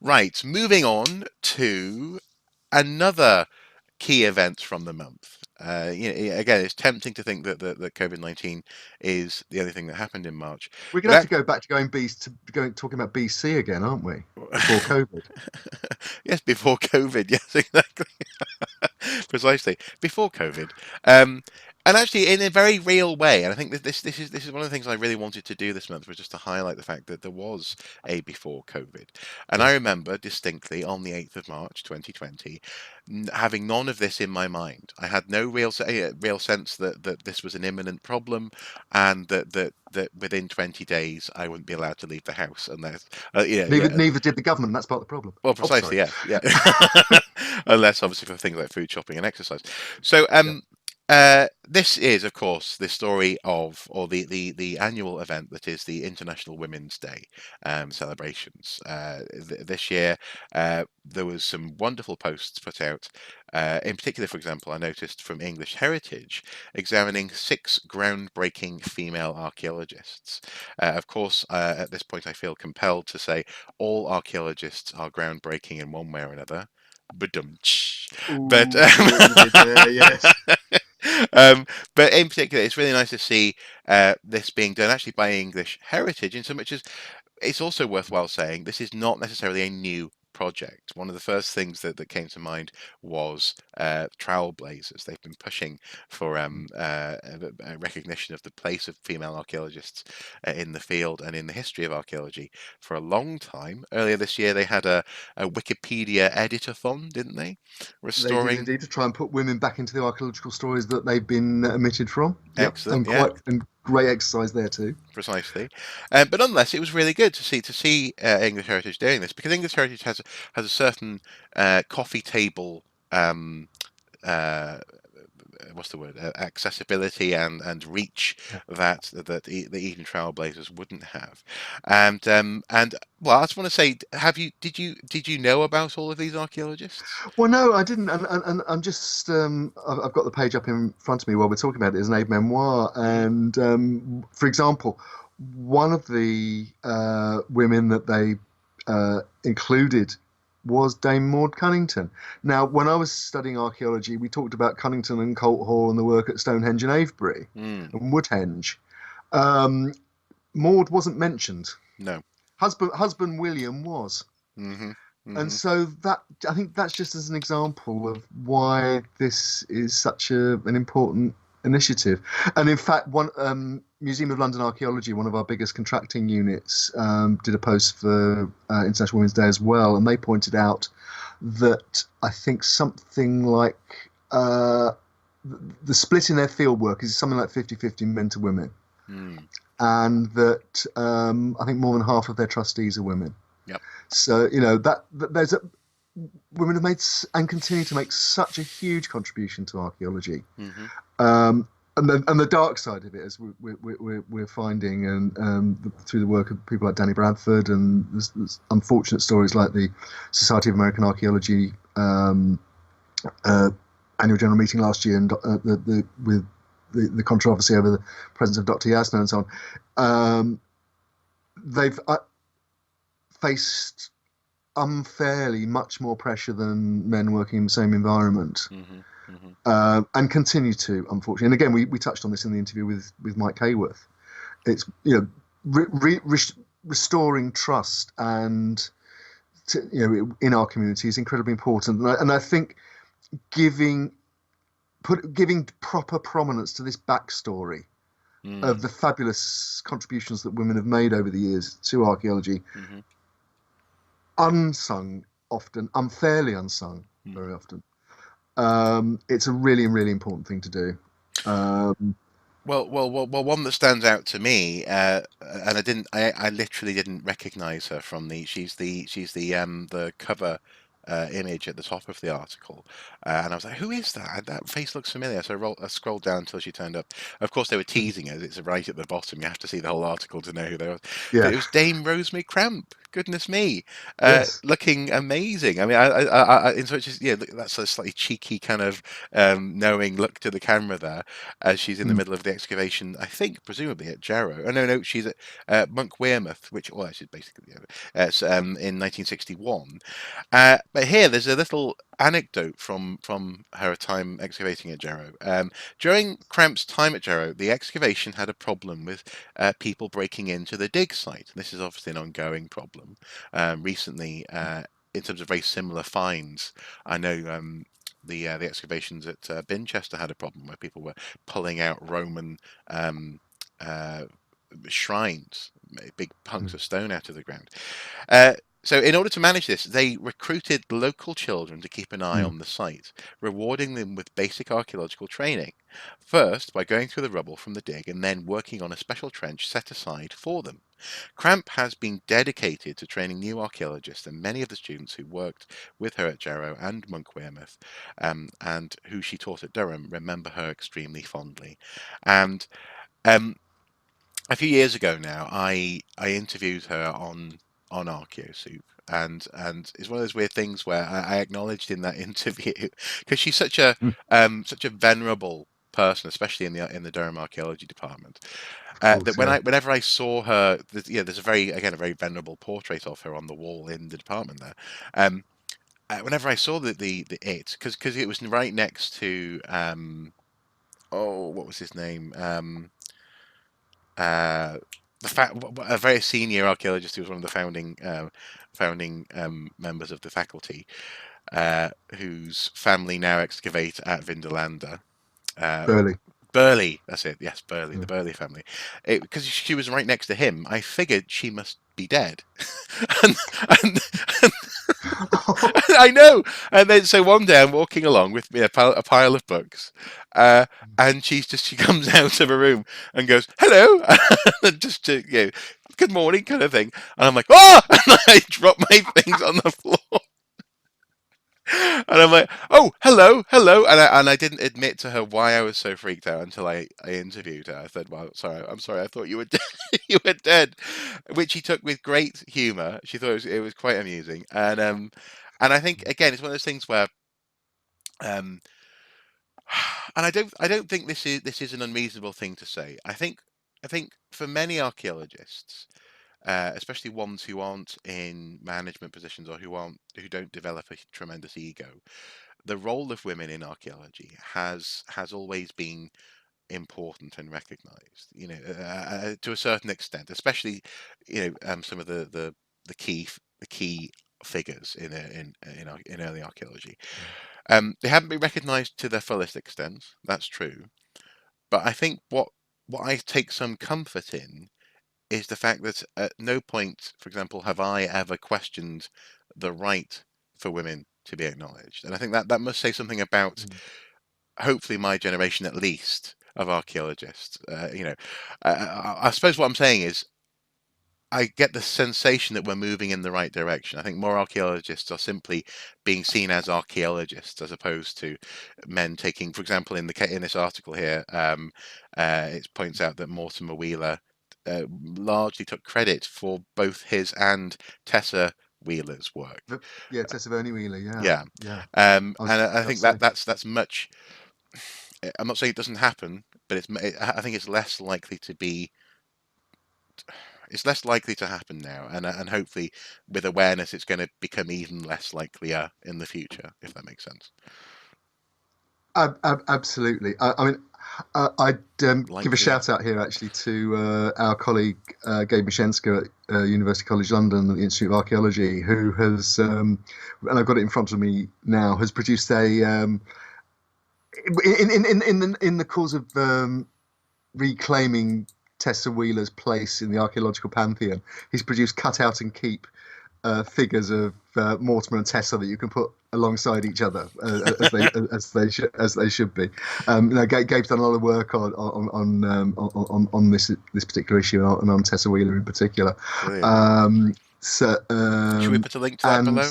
Right, moving on to another key events from the month. Again, it's tempting to think that COVID-19 is the only thing that happened in March, We're going but to have to that go back to going talking about BC again, aren't we? Before COVID. yes, before COVID, yes, exactly, precisely before COVID, um, and actually in a very real way. And I think that this is one of the things I really wanted to do this month was just to highlight the fact that there was a before COVID, and I Yeah. remember distinctly on the 8th of March 2020 having none of this in my mind. I had no real sense that this was an imminent problem, and that within 20 days I wouldn't be allowed to leave the house unless Neither did the government. That's part of the problem. well, Oh, sorry. precisely, yes, yeah. Unless obviously for things like food shopping and exercise. So, Yeah. this is, of course, the story of, or the annual event that is the International Women's Day celebrations. This year, there was some wonderful posts put out. In particular, for example, I noticed from English Heritage examining 6 groundbreaking female archaeologists. Of course, at this point, I feel compelled to say all archaeologists are groundbreaking in one way or another. Badum-tsh. But Ooh, I see what you did there. Yes. but in particular, it's really nice to see this being done actually by English Heritage, in so much as it's also worthwhile saying this is not necessarily a new project. One of the first things that came to mind was Trowelblazers. They've been pushing for a recognition of the place of female archaeologists in the field and in the history of archaeology for a long time. Earlier this year, they had a Wikipedia editathon, didn't they? They did Restoring indeed to try and put women back into the archaeological stories that they've been omitted from. Yep, excellent, and yeah. quite great exercise there too. Precisely, but nonetheless, it was really good to see English Heritage doing this because English Heritage has a certain coffee table um, uh, what's the word accessibility and reach Yeah. the Eden Trailblazers wouldn't have, and well, I just want to say, did you know about all of these archaeologists? Well, no, I didn't, and I'm just I've got the page up in front of me while we're talking about it as an aide memoir, Hmm. and for example, one of the women that they included was Dame Maude Cunnington. Now, when I was studying archaeology, we talked about Cunnington and Colt Hall and the work at Stonehenge and Avebury Mm, and Woodhenge. Um, Maude wasn't mentioned. no. Husband William was. Hmm. And Hmm. so that I think that's just as an example of why this is such an important initiative. And in fact, one Museum of London Archaeology, one of our biggest contracting units, did a post for International Women's Day as well, and they pointed out that I think something like the split in their field work is something like 50-50 men to women, Mm, and that I think more than half of their trustees are women. yep. So that there's women have made and continue to make such a huge contribution to archaeology. Hmm. And the dark side of it, as we're finding, and through the work of people like Danny Bradford, and there's unfortunate stories like the Society of American Archaeology uh, annual general meeting last year, and with the controversy over the presence of Dr. Yasna and so on. They've faced unfairly much more pressure than men working in the same environment, Hmm. Hmm. and continue to, unfortunately. And again, we touched on this in the interview with Mike Hayworth. It's restoring trust and in our community is incredibly important. And I think giving giving proper prominence to this backstory of Mm, the fabulous contributions that women have made over the years to archaeology, hmm. unsung often, unfairly unsung Mm. very often. It's a really, really important thing to do. Um, Well, one that stands out to me, and I literally didn't recognize her from the cover image at the top of the article, and I was like, who is that? That face looks familiar. So I scrolled down until she turned up. Of course, they were teasing us. It's right at the bottom. You have to see the whole article to know who they were. But yeah, it was Dame Rosemary Cramp. goodness me, Yes. looking amazing. I mean, in such as yeah, that's a slightly cheeky kind of knowing look to the camera there as she's in the Mm, middle of the excavation. I think presumably at Jarrow. Oh no, she's at Monk Wearmouth, which well, actually basically it's in 1961. But here, there's a little anecdote from her time excavating at Jarrow. During Cramp's time at Jarrow, the excavation had a problem with people breaking into the dig site. This is obviously an ongoing problem. Recently, in terms of very similar finds, I know the excavations at Binchester had a problem where people were pulling out Roman um, uh, shrines, big hunks mm, of stone out of the ground. Uh, so, in order to manage this, they recruited local children to keep an eye mm. on the site, rewarding them with basic archaeological training. First, by going through the rubble from the dig and then working on a special trench set aside for them. Cramp has been dedicated to training new archaeologists, and many of the students who worked with her at Jarrow and Monk Wearmouth, and who she taught at Durham, remember her extremely fondly. And um, a few years ago now, I interviewed her on ArchaeoSoup, and it's one of those weird things where I acknowledged in that interview because she's Mm. such a venerable person, especially in the Durham Archaeology department. Of course, That yeah. whenever I saw her, there's a very venerable portrait of her on the wall in the department there. Um, Whenever I saw the it because it was right next to oh, what was his name? Uh, a very senior archaeologist who was one of the founding members of the faculty, whose family now excavate at Vindolanda. Uh, Burley. Burley, that's it. Yes, Burley, Yeah. the Burley family. Because she was right next to him, I figured she must be dead. and, and, I know. And then so one day I'm walking along with me a pile of books, uh, and she comes out of a room and goes hello, and just to good morning kind of thing, and I'm like oh, and I drop my things on the floor. And I'm like, oh, hello, hello, and I didn't admit to her why I was so freaked out until I interviewed her. I said, well, sorry, I'm sorry, I thought you were dead. You were dead, which she took with great humour. She thought it was quite amusing, and I think again it's one of those things where um, and I don't think this is an unreasonable thing to say. I think for many archaeologists, especially ones who aren't in management positions or who don't develop a tremendous ego, the role of women in archaeology has always been important and recognised. To a certain extent, especially some of the key figures in early archaeology. They haven't been recognised to their fullest extent. That's true, but I think what I take some comfort in is the fact that at no point, for example, have I ever questioned the right for women to be acknowledged. And I think that must say something about, Mm. hopefully, my generation at least of archaeologists. I suppose what I'm saying is I get the sensation that we're moving in the right direction. I think more archaeologists are simply being seen as archaeologists as opposed to men taking, for example, in this article here, it points out that Mortimer Wheeler largely took credit for both his and Tessa Wheeler's work. But, yeah, Tessa Verney Wheeler. Yeah, Yeah, yeah. and I was just I about to think say. that's much. I'm not saying it doesn't happen, but I think it's less likely to happen now, and hopefully with awareness, it's going to become even less likelier in the future, if that makes sense. Absolutely. I mean, I'd give a Likelier. shout out here actually to our colleague Gabe Mishenska at University College London at the Institute of Archaeology, who has, and I've got it in front of me now, has produced in the cause of reclaiming Tessa Wheeler's place in the archaeological pantheon. He's produced cut out and keep figures of Mortimer and Tessa that you can put alongside each other as they should be. Gabe's done a lot of work on this particular issue and on Tessa Wheeler in particular. Brilliant. Um, so Should we put a link to that and below?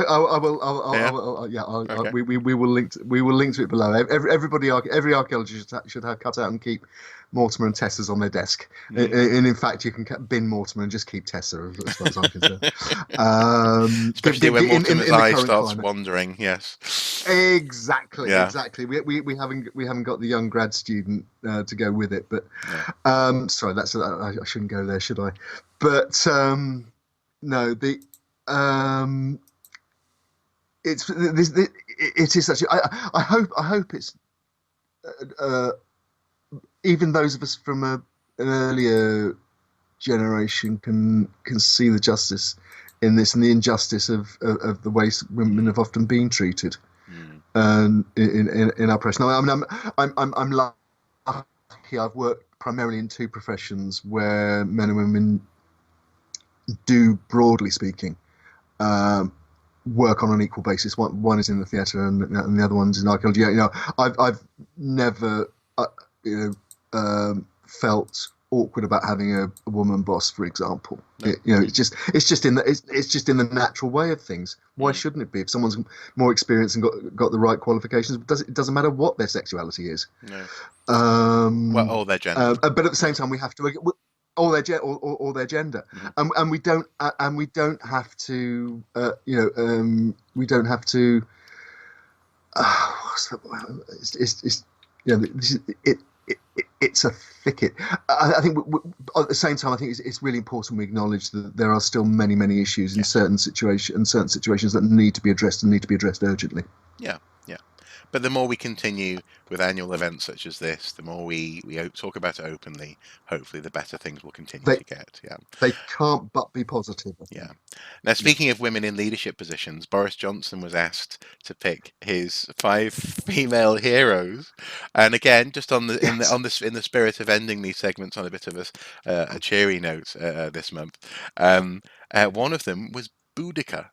I will. Yeah. Yeah. Okay. We will link. We will link to it below. Everybody, every archaeologist should have cut out and keep Mortimer and Tessa's on their desk. Mm. And in fact, you can bin Mortimer and just keep Tessa, as far as I'm concerned. Especially when Mortimer's In the eye current starts climate. wandering. Yes. Exactly, Yeah. exactly. We haven't got the young grad student to go with it, but No. sorry, I shouldn't go there, should I? But no, the it's this it is such. I hope it's uh, even those of us from an earlier generation can see the justice in this and the injustice of the ways women have often been treated Mm. in our press. Now, I mean, I'm lucky. I've worked primarily in two professions where men and women do, broadly speaking, um, work on an equal basis. One is in the theatre, and the other one's in archaeology. I've never, felt awkward about having a woman boss, for example. No. It's just in the natural way of things. Why Mm. shouldn't it be? If someone's more experienced and got the right qualifications, it doesn't matter what their sexuality is. No. Well, Um, or their gender. but at the same time, we have to, or their gender, Mhm. and we don't have to, we don't have to. What's that? It's it's a thicket. I think at the same time, I think it's really important we acknowledge that there are still many issues in Yes. certain situations that need to be addressed and need to be addressed urgently. Yeah. Yeah. But the more we continue with annual events such as this, the more we talk about it openly, hopefully the better things will continue They to get. Yeah. they can't but be positive, I Yeah. think. Now, Yeah. speaking of women in leadership positions, Boris Johnson was asked to pick his 5 female heroes, and again, just Yes. in the spirit of ending these segments on a bit of a cheery note this month, um, one of them was Boudicca.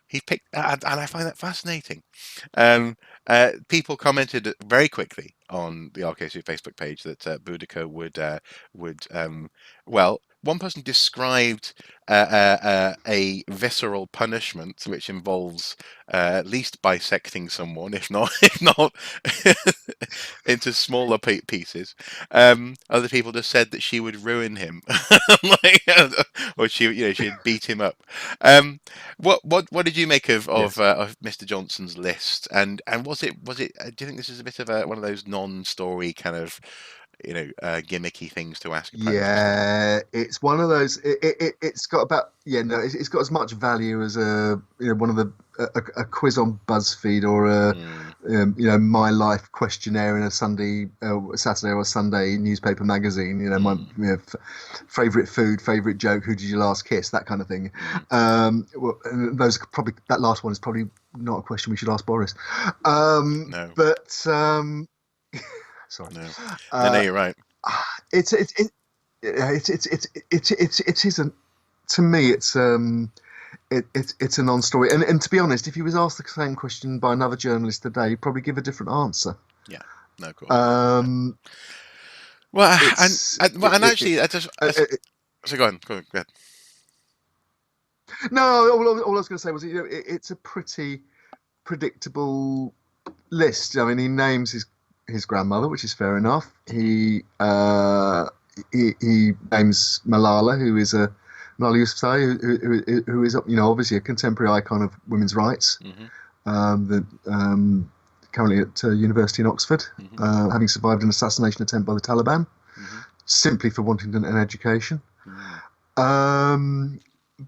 He picked, and I find that fascinating. Um, People commented very quickly on the RKC Facebook page that Boudica would well. One person described a visceral punishment which involves at least bisecting someone, if not if not into smaller pieces. Other people just said that she would ruin him, like, or she'd beat him up. Um, what did you make Yes. of Mr. Johnson's list? And was it? Do you think this is a bit of one of those non-story kind of gimmicky things to ask a Prime Minister? Yeah, it's one of those. It's got about, yeah, no, it's got as much value as one of the a quiz on BuzzFeed or a Mm, my life questionnaire in a Saturday or Sunday newspaper magazine. My mm, favorite food, favorite joke, who did you last kiss, that kind of thing. mm. Well, and that last one is probably not a question we should ask Boris. No, But sorry. no, no. Uh, You're right. it's it isn't, to me it's a non-story, and to be honest, if he was asked the same question by another journalist today, he'd probably give a different answer. Yeah, no, of course. No. um Well, it's and actually, so go on, go ahead. No, all I was going to say was, it's a pretty predictable list. I mean, he names his grandmother, which is fair enough. Hmm. He names Malala Yousafzai, who is, obviously a contemporary icon of women's rights. Hmm. Currently at university in Oxford, Hmm. having survived an assassination attempt by the Taliban, Hmm. simply for wanting an education. Hmm. Um,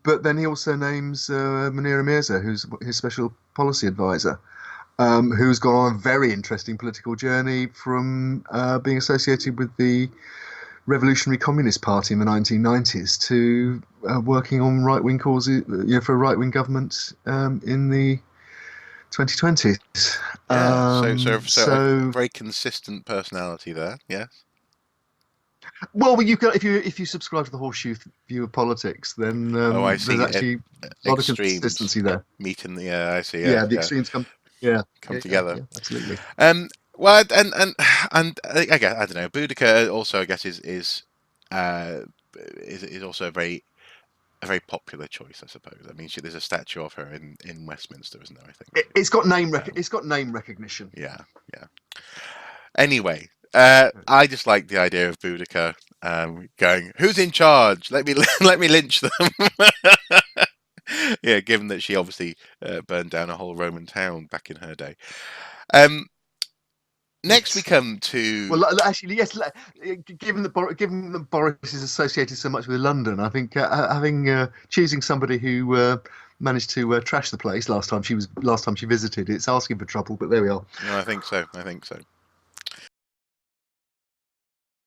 but then he also names Munira Mirza, who's his special policy advisor, who's gone on a very interesting political journey from being associated with the Revolutionary Communist Party in the 1990s to working on right-wing causes, for a right-wing government in the 2020s. Yeah, so a So, very consistent personality there. Yes. well, you can, if you subscribe to the horseshoe view of politics, then Oh, I there's see. actually a lot of Extremes consistency there. meeting the. Yeah, I see. Yeah, Yeah, the yeah, extremes come. Yeah, come together. yeah, absolutely. Um, well, and I guess I don't know. Boudica also, I guess, uh, is also a very a very popular choice, I suppose. I mean, there's a statue of her in Westminster, isn't there? I think. It's got it's got name recognition. Yeah, yeah. Anyway, I just like the idea of Boudicca going, "Who's in charge? Let me let me lynch them." Yeah, given that she obviously burned down a whole Roman town back in her day. Next, we Yes. come to. Well, actually, yes. Given that Boris is associated so much with London, I think having choosing somebody who managed to trash the place last time she visited, it's asking for trouble. But there we are. No, I think so. I think so.